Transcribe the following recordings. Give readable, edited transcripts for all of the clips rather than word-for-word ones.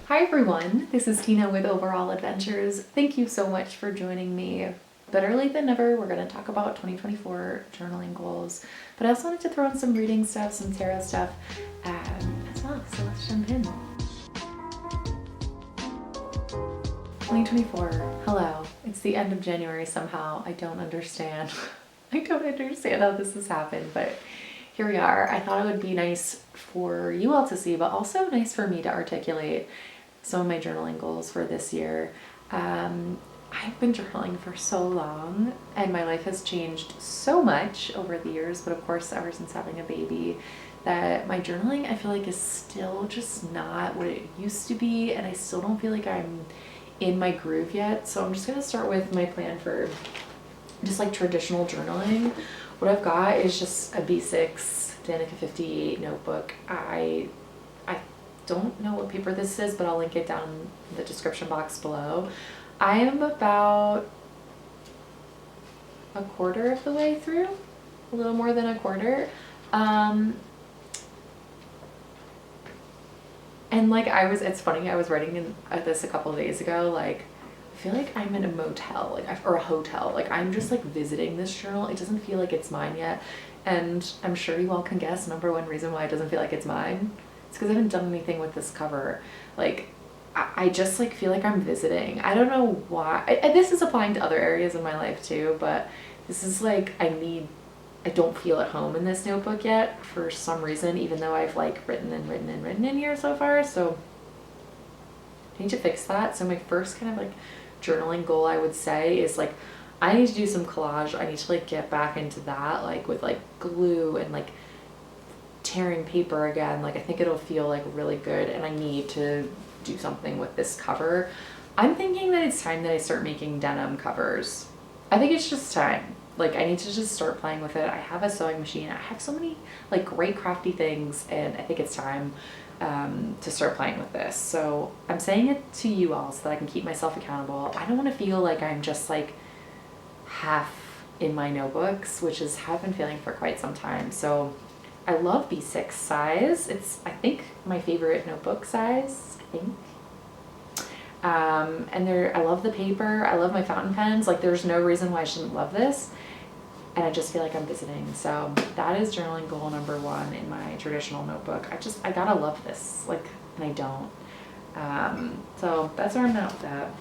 Hi everyone, this is Tina with Overall Adventures. Thank you so much for joining me. Better late than never, we're going to talk about 2024 journaling goals, but I also wanted to throw in some reading stuff, some tarot stuff as well, so let's jump in. 2024, hello. It's the end of January somehow. I don't understand. I don't understand how this has happened, but here we are. I thought it would be nice for you all to see, but also nice for me to articulate some of my journaling goals for this year. I've been journaling for so long and my life has changed so much over the years, but of course ever since having a baby, that my journaling I feel like is still just not what it used to be, and I still don't feel like I'm in my groove yet. So I'm just gonna start with my plan for just like traditional journaling. What I've got is just a B6 Danica 58 notebook. I don't know what paper this is, but I'll link it down in the description box below. I am about a quarter of the way through, a little more than a quarter. And like it's funny, I was writing this a couple of days ago, like I feel like I'm in a motel, or a hotel. Like I'm just like visiting this journal. It doesn't feel like it's mine yet. And I'm sure you all can guess number one reason why it doesn't feel like it's mine. It's because I haven't done anything with this cover. Like I just like feel like I'm visiting. I don't know why. This is applying to other areas of my life too, but this is like I don't feel at home in this notebook yet for some reason, even though I've like written in here so far. So I need to fix that. So my first kind of like journaling goal I would say is like I need to do some collage. I need to like get back into that, like with like glue and like tearing paper again. Like I think it'll feel like really good, and I need to do something with this cover. I'm thinking that it's time that I start making denim covers. I think it's just time. Like I need to just start playing with it. I have a sewing machine. I have so many like great crafty things, and I think it's time to start playing with this. So I'm saying it to you all so that I can keep myself accountable. I don't want to feel like I'm just like half in my notebooks, which is how I've been feeling for quite some time. So I love B6 size. It's, I think, my favorite notebook size, I think. And I love the paper. I love my fountain pens. Like there's no reason why I shouldn't love this. And I just feel like I'm visiting. So that is journaling goal number one in my traditional notebook. I gotta love this, like, and I don't. So that's where I'm at with that.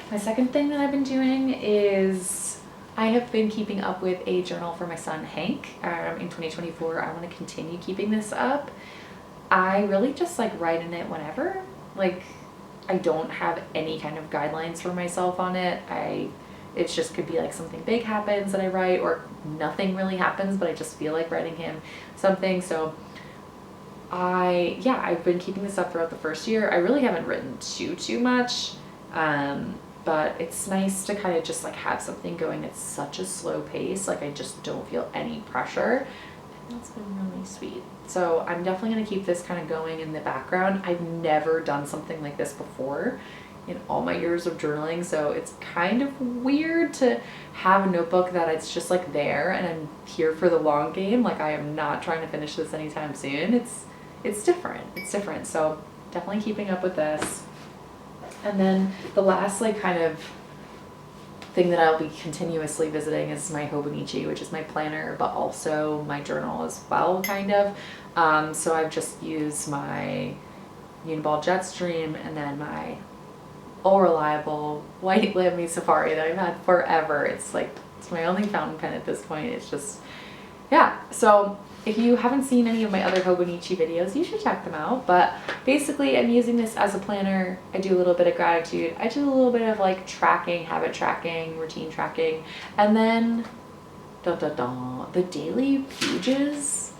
My second thing that I've been doing is I have been keeping up with a journal for my son Hank. In 2024, I want to continue keeping this up. I really just like write in it whenever. Like I don't have any kind of guidelines for myself on it. It just could be like something big happens that I write, or nothing really happens, but I just feel like writing him something. So I've been keeping this up throughout the first year. I really haven't written too much. But it's nice to kind of just like have something going at such a slow pace. Like I just don't feel any pressure. And that's been really sweet. So I'm definitely going to keep this kind of going in the background. I've never done something like this before in all my years of journaling. So it's kind of weird to have a notebook that it's just like there and I'm here for the long game. Like I am not trying to finish this anytime soon. It's different. It's different. So definitely keeping up with this. And then the last like kind of thing that I'll be continuously visiting is my Hobonichi, which is my planner, but also my journal as well, kind of. So I've just used my Uniball Jetstream and then my all reliable white Lamy Safari that I've had forever. It's my only fountain pen at this point. It's just, yeah. So if you haven't seen any of my other Hobonichi videos, you should check them out. But basically, I'm using this as a planner. I do a little bit of gratitude. I do a little bit of like tracking, habit tracking, routine tracking. And then, the daily pages.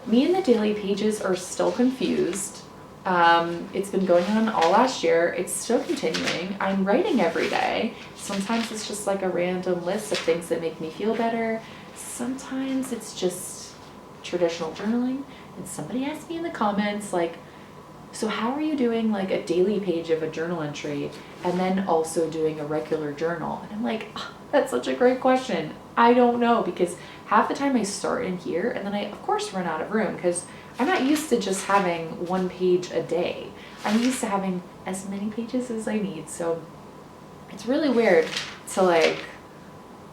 Me and the daily pages are still confused. It's been going on all last year. It's still continuing. I'm writing every day. Sometimes it's just like a random list of things that make me feel better. Sometimes it's just traditional journaling. And somebody asked me in the comments, like, so how are you doing like a daily page of a journal entry and then also doing a regular journal? And I'm like, oh, that's such a great question. I don't know, because half the time I start in here and then I of course run out of room because I'm not used to just having 1 page a day. I'm used to having as many pages as I need. So it's really weird to like,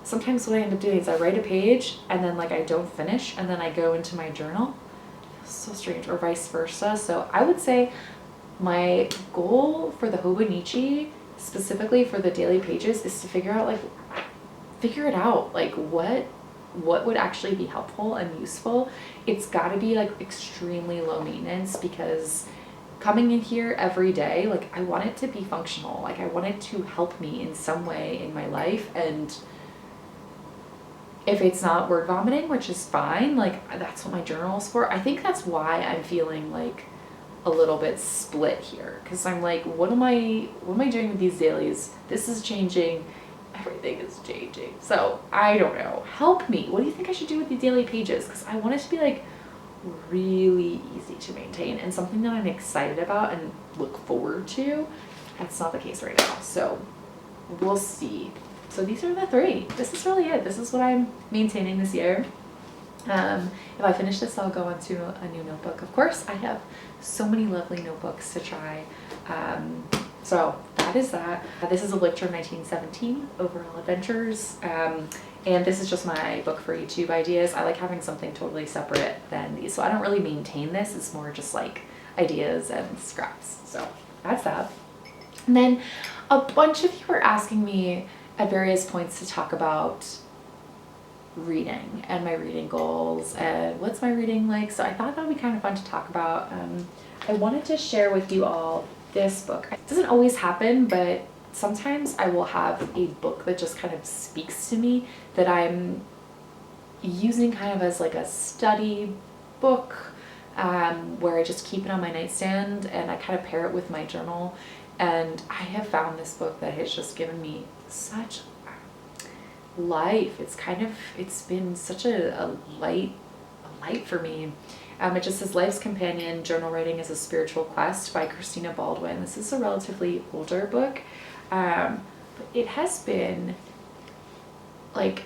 sometimes what I end up doing is I write a page and then like I don't finish and then I go into my journal. It's so strange, or vice versa. So I would say my goal for the Hobonichi, specifically for the daily pages, is to figure it out, like what would actually be helpful and useful. It's got to be like extremely low maintenance, because coming in here every day, like I want it to be functional. Like I want it to help me in some way in my life. And if it's not word vomiting, which is fine, like that's what my journal is for. I think that's why I'm feeling like a little bit split here, because I'm like, what am I doing with these dailies? This is changing, everything is changing. So I don't know, help me. What do you think I should do with the daily pages? Because I want it to be like really easy to maintain and something that I'm excited about and look forward to. That's not the case right now, so we'll see. So these are the 3. This is really it. This is what I'm maintaining this year. If I finish this, I'll go on to a new notebook. Of course, I have so many lovely notebooks to try. So that is that. This is a Lecture 1917, Overall Adventures. And this is just my book for YouTube ideas. I like having something totally separate than these. So I don't really maintain this. It's more just like ideas and scraps. So that's that. And then a bunch of you were asking me at various points to talk about reading and my reading goals and what's my reading like. So I thought that would be kind of fun to talk about. I wanted to share with you all this book. It doesn't always happen, but sometimes I will have a book that just kind of speaks to me, that I'm using kind of as like a study book, where I just keep it on my nightstand and I kind of pair it with my journal. And I have found this book that has just given me such life. It's been such a light for me. It just says Life's Companion, Journal Writing as a Spiritual Quest by Christina Baldwin. This is a relatively older book, but it has been like,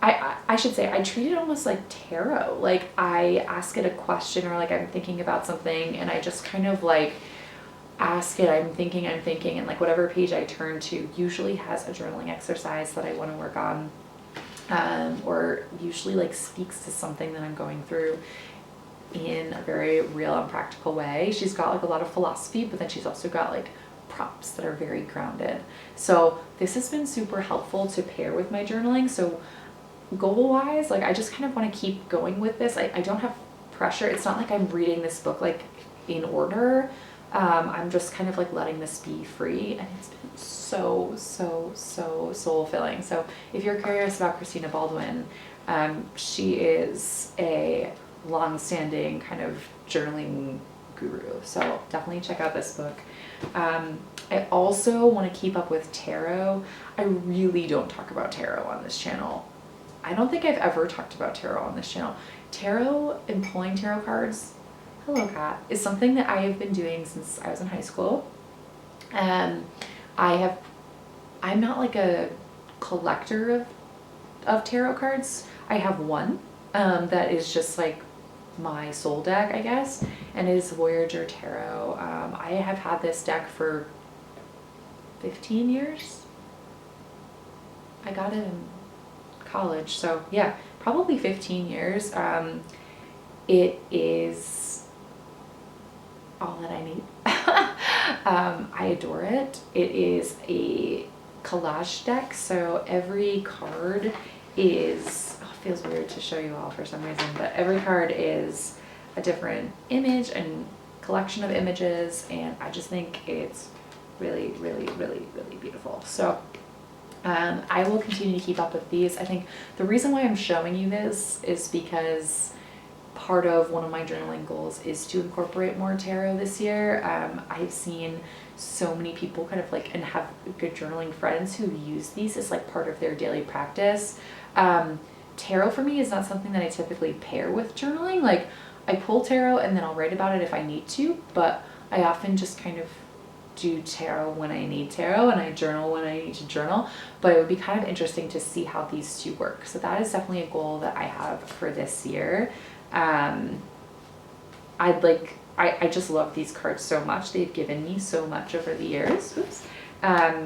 I should say, I treat it almost like tarot. Like I ask it a question, or like I'm thinking about something and I just kind of like ask it, I'm thinking, and like whatever page I turn to usually has a journaling exercise that I want to work on, or usually like speaks to something that I'm going through in a very real and practical way. She's got like a lot of philosophy, but then she's also got like prompts that are very grounded. So this has been super helpful to pair with my journaling. So goal wise, like I just kind of want to keep going with this. I don't have pressure. It's not like I'm reading this book like in order. I'm just kind of like letting this be free, and it's been so soul filling. So if you're curious about Christina Baldwin, she is a long-standing kind of journaling guru. So definitely check out this book. I also want to keep up with tarot. I really don't talk about tarot on this channel. I don't think I've ever talked about tarot on this channel. Tarot and pulling tarot cards, hello cat, is something that I have been doing since I was in high school. I'm not like a collector of tarot cards. I have one that is just like my soul deck, I guess, and it is Voyager Tarot. I have had this deck for 15 years. I got it in college, so yeah, probably 15 years. It is all that I need. I adore it. It is a collage deck, so every card is, oh, it feels weird to show you all for some reason, but every card is a different image and collection of images, and I just think it's really beautiful. So I will continue to keep up with these. I think the reason why I'm showing you this is because part of one of my journaling goals is to incorporate more tarot this year. I've seen so many people kind of like, and have good journaling friends who use these as like part of their daily practice. Tarot for me is not something that I typically pair with journaling. Like I pull tarot and then I'll write about it if I need to, but I often just kind of do tarot when I need tarot and I journal when I need to journal. But it would be kind of interesting to see how these two work. So that is definitely a goal that I have for this year. I just love these cards so much. They've given me so much over the years. Oops.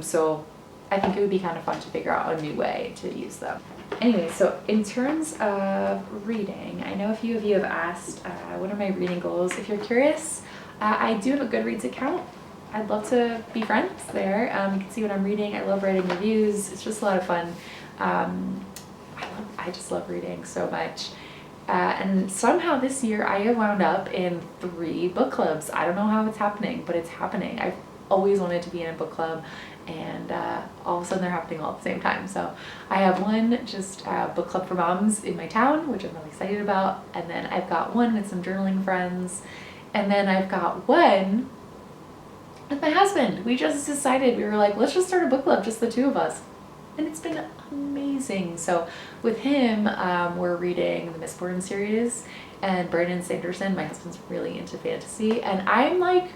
So I think it would be kind of fun to figure out a new way to use them. Anyway, so in terms of reading, I know a few of you have asked, what are my reading goals? If you're curious, I do have a Goodreads account. I'd love to be friends there. You can see what I'm reading. I love writing reviews. It's just a lot of fun. I just love reading so much. And somehow this year I have wound up in 3 book clubs. I don't know how it's happening, but it's happening. I've always wanted to be in a book club, and all of a sudden they're happening all at the same time. So I have one just book club for moms in my town, which I'm really excited about. And then I've got one with some journaling friends. And then I've got one with my husband. We just decided, we were like, let's just start a book club, just the 2 of us. And it's been amazing. So with him, we're reading the Mistborn series, and Brandon Sanderson, my husband's really into fantasy, and I'm like,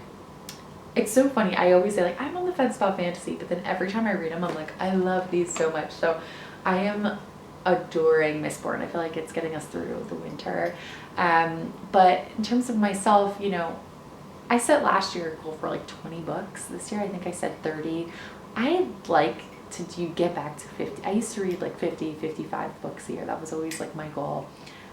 it's so funny. I always say like, I'm on the fence about fantasy, but then every time I read them, I'm like, I love these so much. So I am adoring Mistborn. I feel like it's getting us through the winter. But in terms of myself, you know, I set last year a goal for like 20 books. This year I think I said 30. I'd like to get back to 50. I used to read like 50, 55 books a year. That was always like my goal.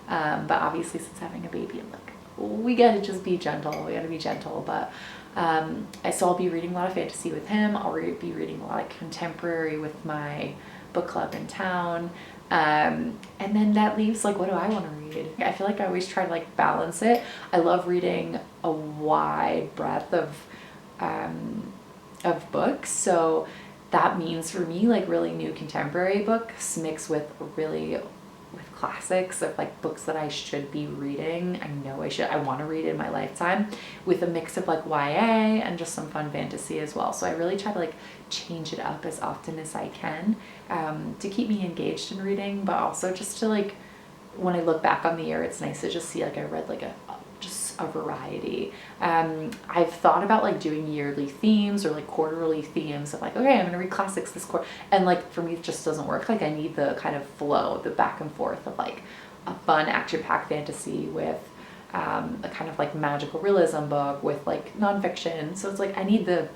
But obviously since having a baby, I'm like, we gotta just be gentle. We gotta be gentle. But I'll be reading a lot of fantasy with him. I'll be reading a lot of contemporary with my book club in town. And then that leaves like, what do I want to read? I feel like I always try to like balance it. I love reading a wide breadth of books. So that means for me like really new contemporary books mixed with classics of like books that I should be reading. I know I want to read in my lifetime, with a mix of like YA and just some fun fantasy as well. So I really try to like change it up as often as I can, to keep me engaged in reading, but also just to like, when I look back on the year, it's nice to just see like I read like just a variety. I've thought about like doing yearly themes or like quarterly themes of like, okay, I'm gonna read classics this quarter, and like for me it just doesn't work. Like I need the kind of flow, the back and forth of like a fun action-packed fantasy with a kind of like magical realism book with like nonfiction. So it's like I need the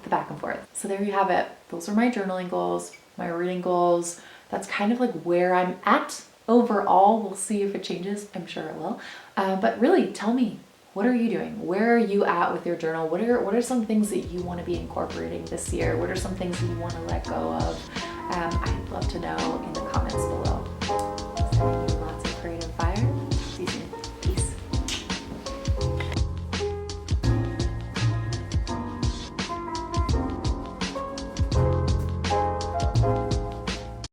back and forth. So there you have it. Those are my journaling goals, my reading goals. That's kind of like where I'm at overall. We'll see if it changes. I'm sure it will. But really, tell me, what are you doing? Where are you at with your journal? What are some things that you want to be incorporating this year? What are some things that you want to let go of? I'd love to know in the comments below.